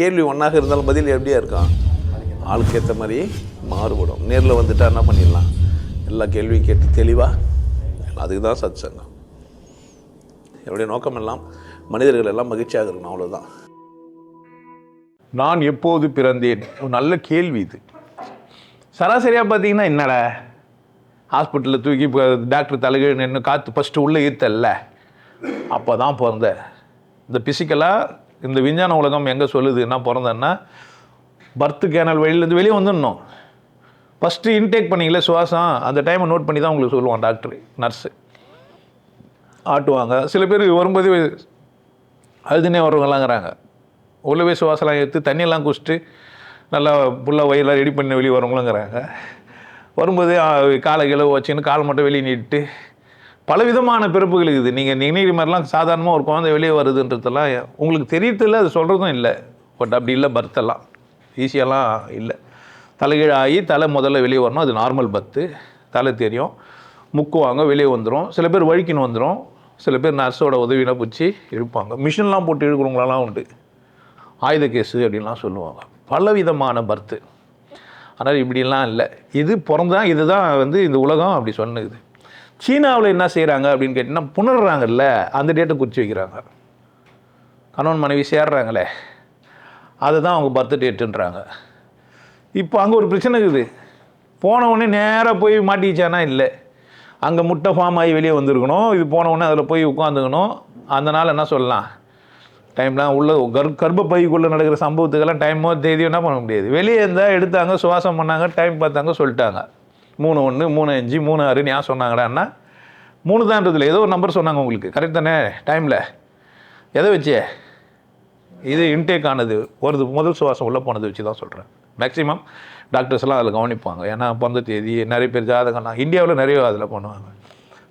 கேள்வி ஒன்றாக இருந்தாலும் பதில் எப்படியா இருக்கான், ஆளுக்கு ஏற்ற மாதிரி மாறுபடும். நேரில் வந்துட்டால் என்ன பண்ணிடலாம், எல்லா கேள்வியும் கேட்டு தெளிவாக. அதுக்கு தான் சத் சங்கம். என்னுடைய நோக்கம் எல்லாம் மனிதர்கள் எல்லாம் மகிழ்ச்சியாக இருக்கணும், அவ்வளோதான். நான் எப்போது பிறந்தேன், ஒரு நல்ல கேள்வி இது. சராசரியாக பார்த்தீங்கன்னா என்னடா ஹாஸ்பிட்டலில் தூக்கி இப்போ டாக்டர் தலைகீழ் நின்று காற்று ஃபஸ்ட்டு உள்ளே ஈர்த்தல்ல, அப்போ தான் பிறந்தேன். இந்த பிசிக்கலாக இந்த விஞ்ஞான உலகம் எங்கே சொல்லுது என்ன பிறந்தேன்னா, பர்த்து கேனல் வழியிலேருந்து வெளியே வந்துடணும். ஃபஸ்ட்டு இன்டேக் பண்ணிங்களே சுவாசம், அந்த டைமை நோட் பண்ணி தான் உங்களுக்கு சொல்லுவான் டாக்டரு நர்ஸு. ஆட்டுவாங்க. சில பேர் வரும்போது அழுதுனே வரவங்களாங்கிறாங்க. உள்ளவே சுவாசம்லாம் எடுத்து தண்ணியெல்லாம் குடிச்சிட்டு நல்லா ஃபுல்லாக வயிறெல்லாம் ரெடி பண்ணி வெளியே வரவங்களுங்கிறாங்க. வரும்போது காலை கிளவு வச்சுன்னு கால் மட்டும் வெளியே நீட்டு பல விதமான பிறப்புகள் இருக்குது. நீங்கள் நினைக்கிற மாதிரிலாம் சாதாரணமாக ஒரு குழந்தை வெளியே வருதுன்றதெல்லாம் உங்களுக்கு தெரியறதில்ல, அது சொல்கிறதும் இல்லை. பட் அப்படி இல்லை, பர்த்தெல்லாம் ஈஸியெல்லாம் இல்லை. தலைகீழ் ஆகி தலை முதல்ல வெளியே வரணும், அது நார்மல் பர்த்து. தலை தெரியும், முக்குவாங்க, வெளியே வந்துடும். சில பேர் வழிக்கின்னு வந்துடும், சில பேர் நர்ஸோட உதவியெல்லாம் பிடிச்சி இழுப்பாங்க. மிஷின்லாம் போட்டு இழுக்கிறவங்களாம் உண்டு, ஆயுத கேஸு அப்படின்லாம் சொல்லுவாங்க. பல விதமான பர்த்து. ஆனால் இப்படிலாம் இல்லை, இது பிறந்தான், இதுதான் வந்து இந்த உலகம் அப்படி சொன்னுது. சீனாவில் என்ன செய்கிறாங்க அப்படின்னு கேட்டிங்கன்னா, புணர்றாங்கல்ல, அந்த டேட்டை குறித்து வைக்கிறாங்க. கணவன் மனைவி சேர்றாங்களே, அதுதான் அவங்க பர்த் டேட்டுன்றாங்க. இப்போ அங்கே ஒரு பிரச்சனை இருக்குது. போனவுடனே நேராக போய் மாட்டிக்கிச்சானா இல்லை, அங்கே முட்டை ஃபார்ம் ஆகி வெளியே வந்திருக்கணும். இது போனவுடனே அதில் போய் உட்காந்துக்கணும். அதனால் என்ன சொல்லலாம், டைம்லாம் உள்ள கர்ப்பப்பைக்குள்ளே நடக்கிற சம்பவத்துக்கெல்லாம் டைமோ தேதியோ என்ன பண்ண முடியாது. வெளியே இருந்தால் எடுத்தாங்க, சுவாசம் பண்ணாங்க, டைம் பார்த்தாங்க, சொல்லிட்டாங்க 3:1 3:5 3:6 ஏன் சொன்னாங்கடான்னா 3 தான்றதில்ல, ஏதோ ஒரு நம்பர் சொன்னாங்க உங்களுக்கு. கரெக்ட் தானே டைமில்? எதை வச்சு இது இன்டேக் ஆனது வருது, முதல் சுவாசம் உள்ளே போனது வச்சு தான் சொல்கிறேன். மேக்ஸிமம் டாக்டர்ஸ் எல்லாம் அதில் கவனிப்பாங்க. ஏன்னா பிறந்த தேதி நிறைய பேர் ஜாதகம்னா இந்தியாவில் நிறைய அதில் பண்ணுவாங்க.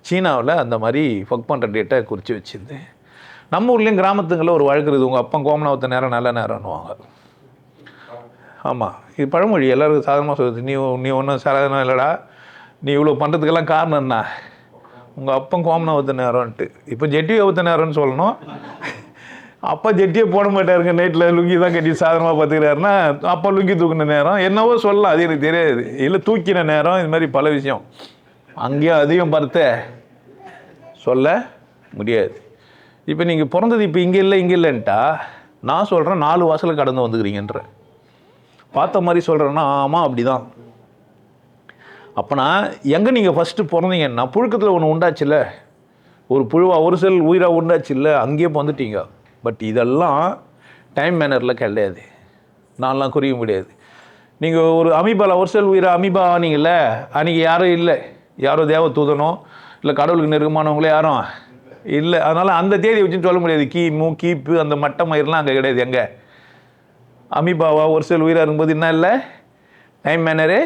சீனாவில் அந்த மாதிரி ஃபக் பண்ணுற டேட்டை குறித்து வச்சுருந்து. நம்ம ஊர்லேயும் கிராமத்துங்களில் ஒரு வழக்கு இருக்குது, உங்கள் அப்பன் கோமனாவத்த நேரம் நல்ல நேரம்னுவாங்க. ஆமாம், இது பழமொழி, எல்லோருக்கும் சாதாரணமாக சொல்லுது. நீ ஒன்றும் சாதாரணம் இல்லைடா, நீ இவ்வளோ பண்ணுறதுக்கெல்லாம் காரணம் என்ன, உங்கள் அப்பன் கோமனாவத்த நேரம்ன்ட்டு. இப்போ ஜெட்டி அவுத்த நேரம்னு சொல்லணும். அப்பா ஜெட்டியே போட மாட்டாருங்க, நைட்டில் லுங்கி தான் கட்டி சாதாரணமாக பார்த்துக்கிறாருன்னா அப்பா லுங்கி தூக்கின நேரம் என்னவோ சொல்லலாம், அது எனக்கு தெரியாது. இல்லை தூக்கின நேரம், இது மாதிரி பல விஷயம். அங்கேயும் அதையும் பார்த்த சொல்ல முடியாது. இப்போ நீங்கள் பிறந்தது இப்போ இங்கே இல்லை இங்கே இல்லைன்ட்டா நான் சொல்கிறேன் 4 வாசலை கடந்து வந்துக்கிறீங்கன்ற பார்த்த மாதிரி சொல்கிறேன்னா ஆமாம் அப்படி தான். அப்போனா எங்கே நீங்கள் ஃபஸ்ட்டு பிறந்தீங்கன்னா புழுக்கத்தில் ஒன்று உண்டாச்சுல்ல, ஒரு புழுவாக ஒரு செல் உயிராக உண்டாச்சுல்ல, அங்கேயே வந்துட்டீங்க. பட் இதெல்லாம் டைம் மேனரில் கிடையாது, நான்லாம் குறிக்க முடியாது. நீங்கள் ஒரு அமீபாவில் ஒரு செல் உயிராக அமீபா ஆனீங்கல்ல, அன்றைக்கி யாரும் இல்லை, யாரோ தேவ தூதனோ இல்லை கடவுளுக்கு நெருக்கமானவங்களே யாரும் இல்லை. அதனால் அந்த தேதியை வச்சுன்னு சொல்ல முடியாது. கிமு கீப்பு அந்த மட்ட மயிரெலாம் அங்கே கிடையாது. எங்கே அமீபாவா ஒரு செல் உயிராக இருக்கும்போது என்ன இல்லை, டைம் மேனரே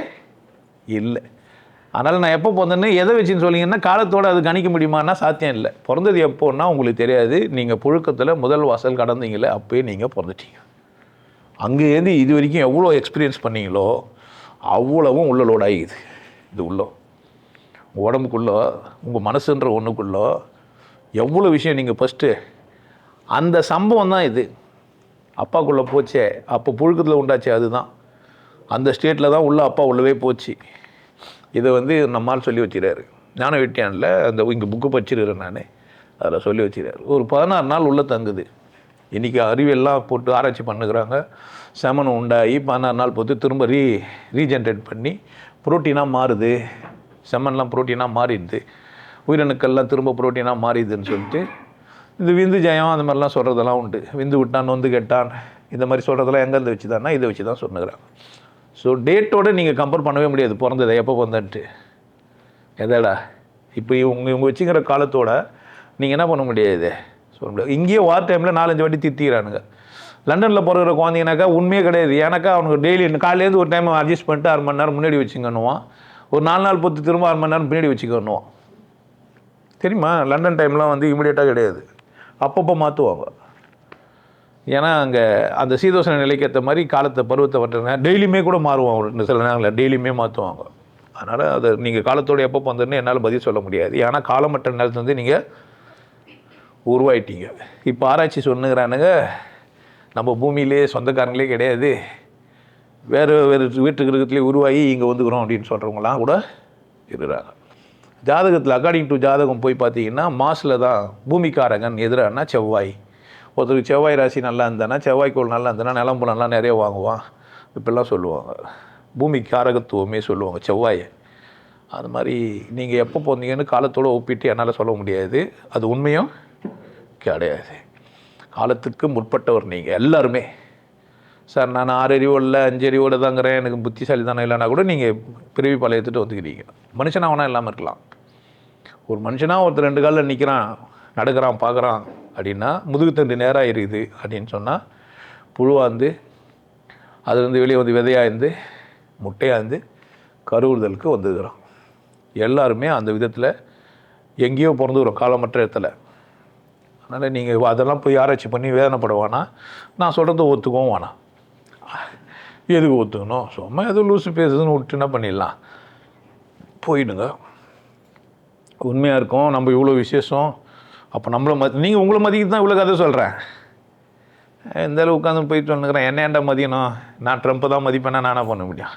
இல்லை. அதனால் நான் எப்போ பிறந்தேன்னு எதை வச்சுன்னு சொல்லிங்கன்னா காலத்தோடு அது கணிக்க முடியுமான்னா சாத்தியம் இல்லை. பிறந்தது எப்போன்னா உங்களுக்கு தெரியாது. நீங்கள் புழுக்கத்தில் முதல் வாசல் கடந்தீங்களே அப்போயே நீங்கள் பிறந்துட்டீங்க. அங்கேருந்து இது வரைக்கும் எவ்வளோ எக்ஸ்பீரியன்ஸ் பண்ணீங்களோ அவ்வளவும் உள்ள லோட் ஆகிக்குது. இது உள்ளோ உடம்புக்குள்ளோ உங்கள் மனசுன்ற ஒன்றுக்குள்ளோ எவ்வளோ விஷயம் நீங்கள் ஃபஸ்ட்டு அந்த சம்பவம் தான் இது. அப்பாக்குள்ளே போச்சே, அப்போ புழுக்கத்தில் உண்டாச்சே, அதுதான் அந்த ஸ்டேட்டில் தான் உள்ள அப்பா உள்ளவே போச்சு. இதை வந்து நம்மால் சொல்லி வச்சுக்கிறாரு ஞான வெட்டியானில். அந்த இங்கே புக்கு படிச்சிருக்கிறேன் நான், அதில் சொல்லி வச்சுக்கிறாரு. ஒரு 16 நாள் உள்ளே தங்குது. இன்றைக்கி அறிவியெல்லாம் போட்டு ஆராய்ச்சி பண்ணுகிறாங்க. செமன் உண்டாகி 16 நாள் போட்டு திரும்ப ரீஜென்ரேட் பண்ணி புரோட்டீனாக மாறுது. செமன்லாம் புரோட்டீனாக மாறிடுது, உயிரணுக்கள்லாம் திரும்ப புரோட்டீனாக மாறிடுதுன்னு சொல்லிட்டு இந்த விந்து ஜெயம் அந்த மாதிரிலாம் சொல்கிறதெல்லாம் உண்டு. விந்து விட்டான் நொந்து கெட்டான் இந்த மாதிரி சொல்கிறதெல்லாம் எங்கேருந்து வச்சு தானா இதை வச்சு தான் சொன்னுக்கிறாங்க. ஸோ டேட்டோடு நீங்கள் கம்பேர் பண்ணவே முடியாது. பிறந்ததை எப்போ பிறந்தன்ட்டு எதடா இப்போ இவங்க வச்சுக்கிற காலத்தோட நீங்கள் என்ன பண்ண முடியாது சொல்ல முடியாது. இங்கேயே வார் டைமில் 4-5 வாட்டி திட்டிக்கிறானுங்க. லண்டனில் பிறகுற குழந்தைங்கனாக்கா உண்மையே கிடையாது. ஏன்னாக்கா அவனுக்கு டெய்லி காலையிலேருந்து ஒரு டைம் அட்ஜஸ்ட் பண்ணிட்டு 6 மணி நேரம் முன்னாடி வச்சுக்கணுவான், ஒரு 4 நாள் பொறுத்து திரும்ப 6 மணி நேரம் பின்னாடி வச்சுக்கணுவான். தெரியுமா? லண்டன் டைம்லாம் வந்து இமீடியட்டாக கிடையாது, அப்பப்போ மாற்றுவாங்க. ஏன்னா அங்கே அந்த சீதோஷண நிலைக்கு ஏற்ற மாதிரி காலத்தை பருவத்தை வட்டுறதுனா டெய்லியுமே கூட மாறுவாங்க. சில நேரங்களில் டெய்லியுமே மாற்றுவாங்க. அதனால் அதை நீங்கள் காலத்தோடு எப்போ வந்துன்னு என்னால் பதில் சொல்ல முடியாது. ஏன்னா காலமற்ற நேரத்துலேருந்து நீங்கள் உருவாயிட்டீங்க. இப்போ ஆராய்ச்சி சொன்னுங்கிறானுங்க நம்ம பூமியிலே சொந்தக்காரங்களே கிடையாது, வேறு வீட்டு கிரகத்துலேயே உருவாகி இங்கே வந்துக்கிறோம் அப்படின்னு சொல்கிறவங்களாம் கூட இருக்கிறாங்க. ஜாதகத்தில் அக்கார்டிங் டு ஜாதகம் போய் பார்த்தீங்கன்னா மாசில் தான் பூமிக்காரகன் எதிரானா செவ்வாய். ஒருத்தருக்கு செவ்வாய் ராசி நல்லா இருந்தானா, செவ்வாய்க்கோள் நல்லா இருந்தானா நிலம்பு நல்லா நிறைய வாங்குவான் இப்படிலாம் சொல்லுவாங்க. பூமி காரகத்துவமே சொல்லுவாங்க செவ்வாயை. அது மாதிரி நீங்கள் எப்போ போனீங்கன்னு காலத்தோடு ஒப்பிட்டு என்னால் சொல்ல முடியாது, அது உண்மையும் கிடையாது. காலத்துக்கு முற்பட்டவர் நீங்கள் எல்லாருமே. சார் நான் 6 அறிவோட 5 அறிவோடு தாங்கிறேன், எனக்கு புத்திசாலி தானே இல்லைனா கூட நீங்கள் பிறவி பழைய எடுத்துகிட்டு வந்துக்கிறீங்க. மனுஷனாக வேணால் இல்லாமல் இருக்கலாம். ஒரு மனுஷனாக ஒருத்தர் 2 காலில் நிற்கிறான், நடக்கிறான், பார்க்குறான் அப்படின்னா முதுகுத்தண்டு நேராக இருக்குது அப்படின்னு சொன்னால் புழுவாந்து அதுலேருந்து வெளியே வந்து விதையாயிருந்து முட்டையாந்து கருவுறுதலுக்கு வந்துக்கிறோம். எல்லாருமே அந்த விதத்தில் எங்கேயோ பிறந்துக்கிறோம் காலமற்ற இடத்துல. அதனால் நீங்கள் அதெல்லாம் போய் ஆராய்ச்சி பண்ணி வேதனைப்படுவானா, நான் சொல்கிறத ஒத்துக்கவும் வேணாம். எதுக்கு ஒத்துக்கணும்? சும்மா எதுவும் லூசு பேசுதுன்னு விட்டு என்ன பண்ணிடலாம், போயிடுங்க. உண்மையாக இருக்கும் நம்ம இவ்வளோ விசேஷம். அப்போ நம்மளை நீங்கள் உங்களை மதிக்கிட்டு தான் இவ்வளோ கதை சொல்கிறேன். இந்த அளவு உட்காந்து போய் சொன்னுக்கிறேன், என்ன ஏன்டா மதியணும், நான் ட்ரம்ப்பை தான் மதிப்பேன்னா நான் என்ன பண்ண முடியும்?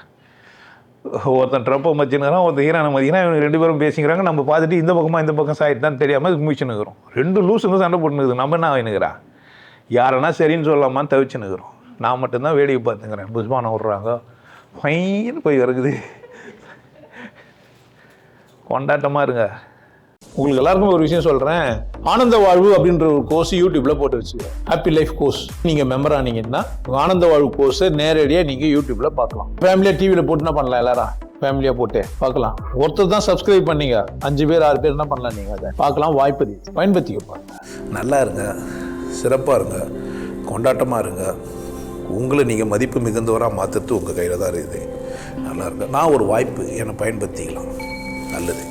ஒருத்தன் ட்ரம்ப்பை மதிச்சுனுக்கிறான், ஒருத்தன் ஈரானை மதிக்கிறான், இவங்க 2 பேரும் பேசிக்கிறாங்க. நம்ம பார்த்துட்டு இந்த பக்கமாக இந்த பக்கம் சாயிட்டு தான் தெரியாமல் முடிச்சுன்னுக்கிறோம். 2 லூசுங்க சண்டை போட்டுனுக்குது. நம்ம என்ன ஆகினுக்கிறா, யாரனா சரின்னு சொல்லலாமான்னு தவிச்சுன்னுக்கிறோம். நான் மட்டும்தான் வேடிக்கை பார்த்துக்கிறேன். புஷ்பானம் விட்றாங்க, ஃபைன்னு போய் இறங்குது. கொண்டாட்டமாக இருங்க. உங்களுக்கு எல்லாருக்கும் ஒரு விஷயம் சொல்கிறேன், ஆனந்த வாழ்வு அப்படின்ற ஒரு கோர்ஸ் யூடியூப்பில் போட்டு வச்சுக்கிறேன். Happy life course. நீங்கள் மெம்பர் ஆனீங்கன்னா ஆனந்த வாழ்வு கோர்ஸை நேரடியாக நீங்கள் யூடியூப்பில் பார்க்கலாம். ஃபேமிலியாக டிவியில் போட்டு என்ன பண்ணலாம், எல்லாரும் ஃபேமிலியாக போட்டு பார்க்கலாம். ஒருத்தர் தான் சப்ஸ்கிரைப் பண்ணீங்க, 5 பேர் 6 பேர் என்ன பண்ணலாம், நீங்கள் அதை பார்க்கலாம். வாய்ப்பு பயன்படுத்திக்க. நல்லா இருங்க, சிறப்பாக இருங்க, கொண்டாட்டமாக இருங்க. உங்களை நீங்கள் மதிப்பு மிகுந்தவராக மாற்றுறது உங்கள் கையில் தான் இருக்குது. நல்லா இருங்க. நான் ஒரு வாய்ப்பு, என்னை பயன்படுத்திக்கலாம். நல்லது.